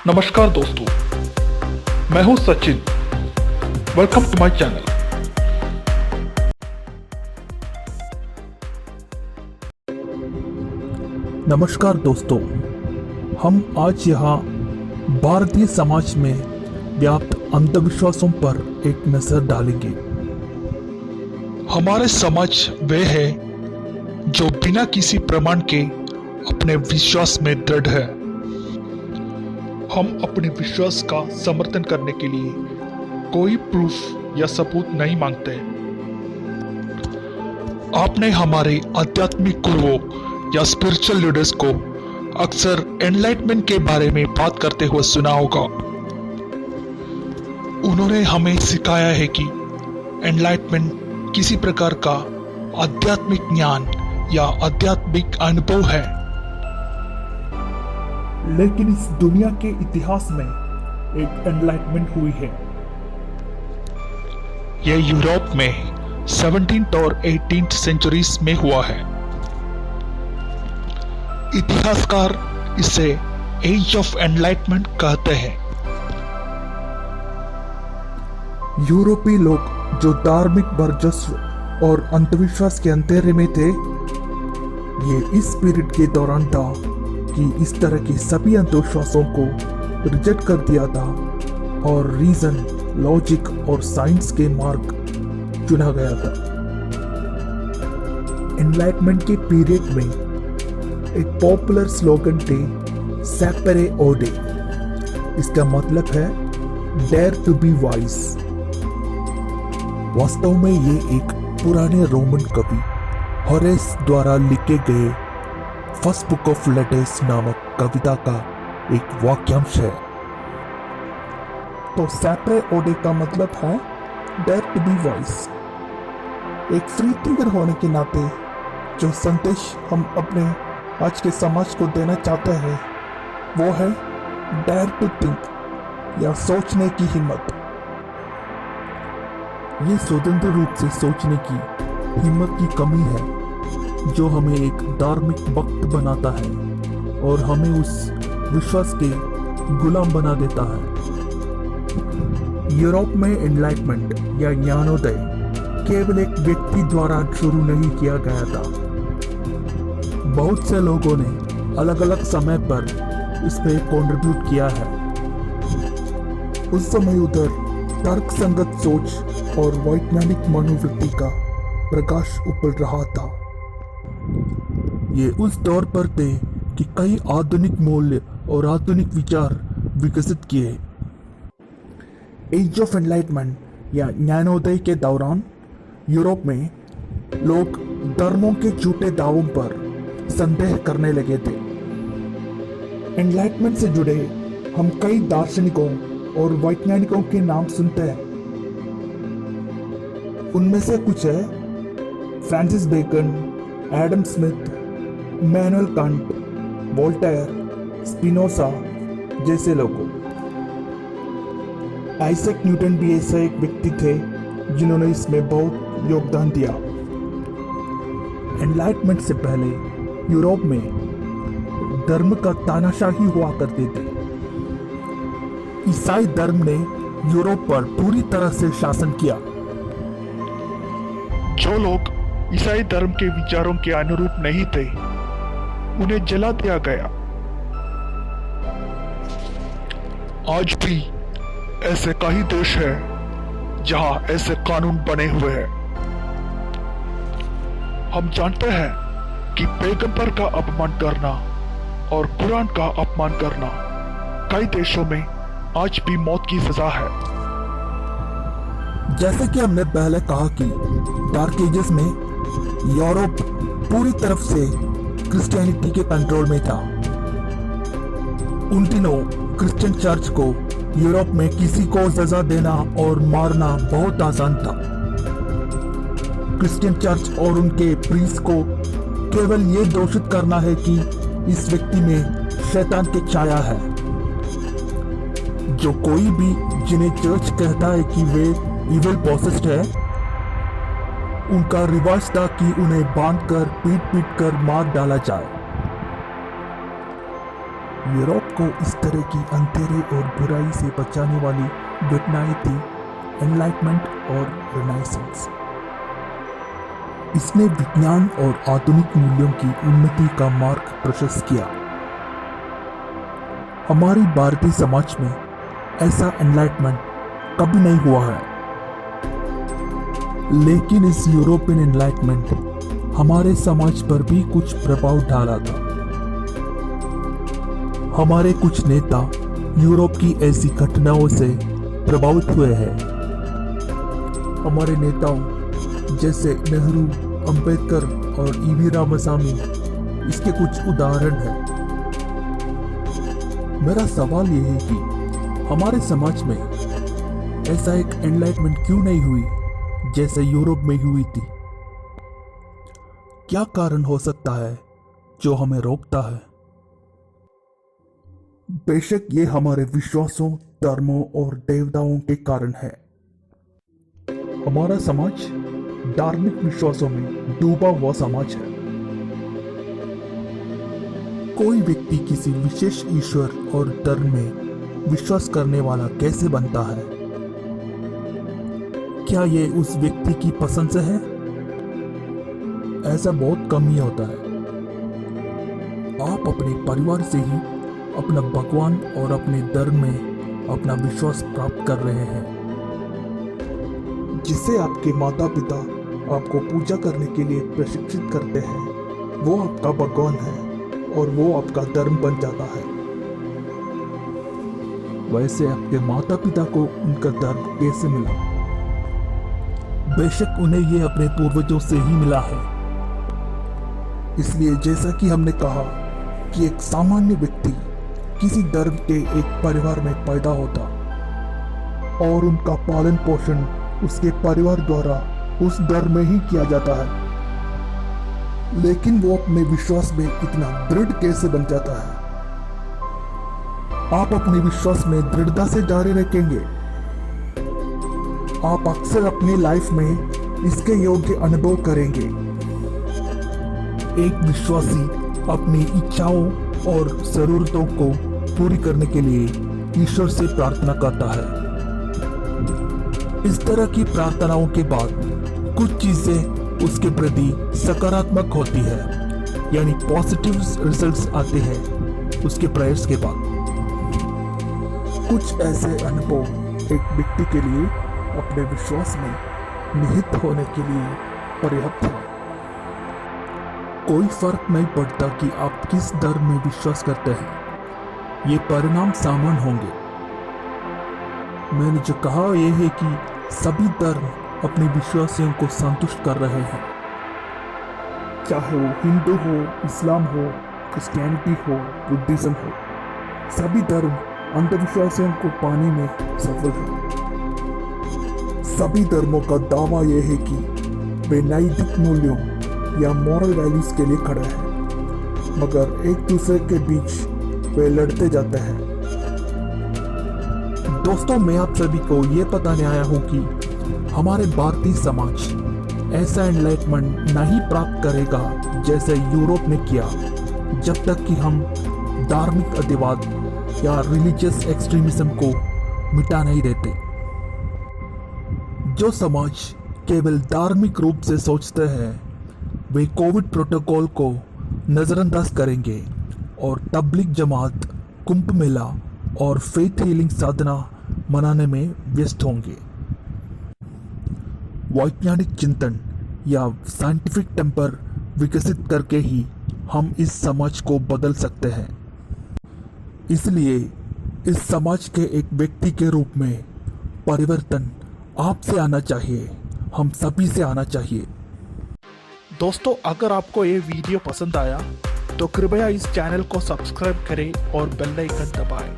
नमस्कार दोस्तों, मैं हूं Sachin. Welcome to my channel. नमस्कार दोस्तों, हम आज यहाँ भारतीय समाज में व्याप्त अंधविश्वासों पर एक नजर डालेंगे। हमारे समाज वे है जो बिना किसी प्रमाण के अपने विश्वास में दृढ़ है। हम अपने विश्वास का समर्थन करने के लिए कोई प्रूफ या सबूत नहीं मांगते। आपने हमारे आध्यात्मिक गुरुओं या स्पिरिचुअल लीडर्स को अक्सर एनलाइटमेंट के बारे में बात करते हुए सुना होगा। उन्होंने हमें सिखाया है कि एनलाइटमेंट किसी प्रकार का आध्यात्मिक ज्ञान या आध्यात्मिक अनुभव है। लेकिन इस दुनिया के इतिहास में एक एनलाइटमेंट हुई है। यह यूरोप में 17th और 18th सेंचुरीज में हुआ है। इतिहासकार इसे एज ऑफ एनलाइटमेंट कहते हैं। यूरोपीय लोग जो धार्मिक वर्चस्व और अंधविश्वास के अंधेरे में थे, ये इस पीरियड के दौरान था कि इस तरह के सभी अंधविश्वासों को रिजेक्ट कर दिया था और रीजन, लॉजिक और साइंस के मार्ग चुना गया था। एनलाइटमेंट के पीरियड में एक पॉपुलर स्लोगन थे, सैपेरे ओडे। इसका मतलब है डेयर टू बी वाइज। वास्तव में ये एक पुराने रोमन कवि होरेस द्वारा लिखे गए फर्स्ट बुक ऑफ लेटर्स नामक कविता का एक वाक्यांश है। तो सैप्रे ओडे का मतलब है डेयर टू बी वाइज। एक फ्री थिंकर होने के नाते जो संदेश हम अपने आज के समाज को देना चाहते हैं वो है डेयर टू थिंक या सोचने की हिम्मत। ये स्वतंत्र रूप से सोचने की हिम्मत की कमी है जो हमें एक धार्मिक भक्त बनाता है और हमें उस विश्वास के गुलाम बना देता है। यूरोप में एनलाइटमेंट या ज्ञानोदय केवल एक व्यक्ति द्वारा शुरू नहीं किया गया था। बहुत से लोगों ने अलग अलग समय पर इसमें कंट्रीब्यूट किया है। उस समय उधर तर्क संगत सोच और वैज्ञानिक मनोवृत्ति का प्रकाश उपल रहा था। ये उस दौर पर थे कि कई आधुनिक मूल्य और आधुनिक विचार विकसित किए। एज ऑफ एनलाइटमेंट या ज्ञानोदय के दौरान यूरोप में लोग धर्मों के झूठे दावों पर संदेह करने लगे थे। एनलाइटमेंट से जुड़े हम कई दार्शनिकों और वैज्ञानिकों के नाम सुनते हैं। उनमें से कुछ है Francis Bacon, Adam Smith, Immanuel Kant, Voltaire, Spinoza जैसे लोगों। आइजैक न्यूटन भी ऐसा एक व्यक्ति थे जिन्होंने इसमें बहुत योगदान दिया। एनलाइटमेंट से पहले यूरोप में धर्म का तानाशाही हुआ करते थे। ईसाई धर्म ने यूरोप पर पूरी तरह से शासन किया। जो लोग ईसाई धर्म के विचारों के अनुरूप नहीं थे उन्हें जला दिया गया। आज भी ऐसे कई देश हैं जहां ऐसे कानून बने हुए हैं। हम जानते हैं कि पैगंबर का अपमान करना और कुरान का अपमान करना कई देशों में आज भी मौत की सजा है। जैसे कि हमने पहले कहा कि डार्क एजेस में यूरोप पूरी तरफ से क्रिश्चियनिटी के कंट्रोल में था। उन दिनों क्रिश्चियन चर्च को यूरोप में किसी को सजा देना और मारना बहुत आसान था। क्रिश्चियन चर्च और उनके प्रीस्ट को केवल ये दोषित करना है कि इस व्यक्ति में शैतान की छाया है। जो कोई भी जिन्हें चर्च कहता है कि वे इविल पॉसेस्ड है, उनका रिवाज था कि उन्हें बांधकर पीट कर मार डाला जाए। यूरोप को इस तरह की अंधेरे और बुराई से बचाने वाली घटनाएं थी एनलाइटमेंट और रिनाइसेंस। इसने विज्ञान और आधुनिक मूल्यों की उन्नति का मार्ग प्रशस्त किया। हमारी भारतीय समाज में ऐसा एनलाइटमेंट कभी नहीं हुआ है, लेकिन इस यूरोपियन एनलाइटमेंट हमारे समाज पर भी कुछ प्रभाव डाला था। हमारे कुछ नेता यूरोप की ऐसी घटनाओं से प्रभावित हुए हैं। हमारे नेताओं जैसे नेहरू, अंबेडकर और ईवी रामासामी इसके कुछ उदाहरण हैं। मेरा सवाल यह है कि हमारे समाज में ऐसा एक एनलाइटमेंट क्यों नहीं हुई जैसे यूरोप में हुई थी? क्या कारण हो सकता है जो हमें रोकता है? बेशक ये हमारे विश्वासों, धर्मों और देवताओं के कारण है। हमारा समाज धार्मिक विश्वासों में डूबा हुआ समाज है। कोई व्यक्ति किसी विशेष ईश्वर और धर्म में विश्वास करने वाला कैसे बनता है? क्या ये उस व्यक्ति की पसंद से है? ऐसा बहुत कम ही होता है। आप अपने परिवार से ही अपना भगवान और अपने धर्म में अपना विश्वास प्राप्त कर रहे हैं। जिसे आपके माता पिता आपको पूजा करने के लिए प्रशिक्षित करते हैं, वो आपका भगवान है और वो आपका धर्म बन जाता है। वैसे आपके माता पिता को उनका धर्म कैसे मिला? बेशक उन्हें यह अपने पूर्वजों से ही मिला है। इसलिए जैसा कि हमने कहा कि एक सामान्य व्यक्ति किसी धर्म के एक परिवार में पैदा होता और उनका पालन पोषण उसके परिवार द्वारा उस धर्म में ही किया जाता है। लेकिन वो अपने विश्वास में इतना दृढ़ कैसे बन जाता है? आप अपने विश्वास में दृढ़ता से जारी रखेंगे। आप अक्सर अपनी लाइफ में इसके योग्य अनुभव करेंगे। एक विश्वासी अपनी इच्छाओं और जरूरतों को पूरी करने के लिए ईश्वर से प्रार्थना करता है। इस तरह की प्रार्थनाओं के बाद कुछ चीजें उसके प्रति सकारात्मक होती है, यानी पॉजिटिव रिजल्ट्स आते हैं उसके प्रयास के बाद। कुछ ऐसे अनुभव एक व्यक्ति के लिए अपने विश्वास में निहित होने के लिए पर्याप्त है। कोई फर्क नहीं पड़ता कि आप किस धर्म में विश्वास करते हैं, ये परिणाम समान होंगे। मैंने जो कहा यह है कि सभी धर्म अपने विश्वासियों को संतुष्ट कर रहे हैं, चाहे वो हिंदू हो, इस्लाम हो, क्रिश्चियनिटी हो, बुद्धिज्म हो। सभी धर्म अंधविश्वासियों को पाने में सफल हैं। सभी धर्मों का दावा यह है कि वे नैतिक मूल्यों या मॉरल वैल्यूज के लिए खड़े हैं, मगर एक दूसरे के बीच वे लड़ते जाते हैं। दोस्तों, मैं आप सभी को यह बताने आया हूं कि हमारे भारतीय समाज ऐसा एनलाइटमेंट नहीं प्राप्त करेगा जैसे यूरोप ने किया, जब तक कि हम धार्मिक अतिवाद या रिलीजियस एक्सट्रीमिज्म को मिटा नहीं देते। जो समाज केवल धार्मिक रूप से सोचते हैं, वे कोविड प्रोटोकॉल को नजरअंदाज करेंगे और तबलीग जमात, कुंभ मेला और फेथ हीलिंग साधना मनाने में व्यस्त होंगे। वैज्ञानिक चिंतन या साइंटिफिक टेम्पर विकसित करके ही हम इस समाज को बदल सकते हैं। इसलिए इस समाज के एक व्यक्ति के रूप में परिवर्तन आपसे आना चाहिए, हम सभी से आना चाहिए। दोस्तों, अगर आपको ये वीडियो पसंद आया तो कृपया इस चैनल को सब्सक्राइब करें और बेल आइकन दबाएं।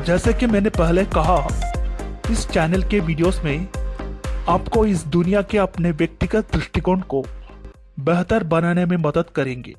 जैसे कि मैंने पहले कहा, इस चैनल के वीडियोस में आपको इस दुनिया के अपने व्यक्तिगत दृष्टिकोण को बेहतर बनाने में मदद करेंगे।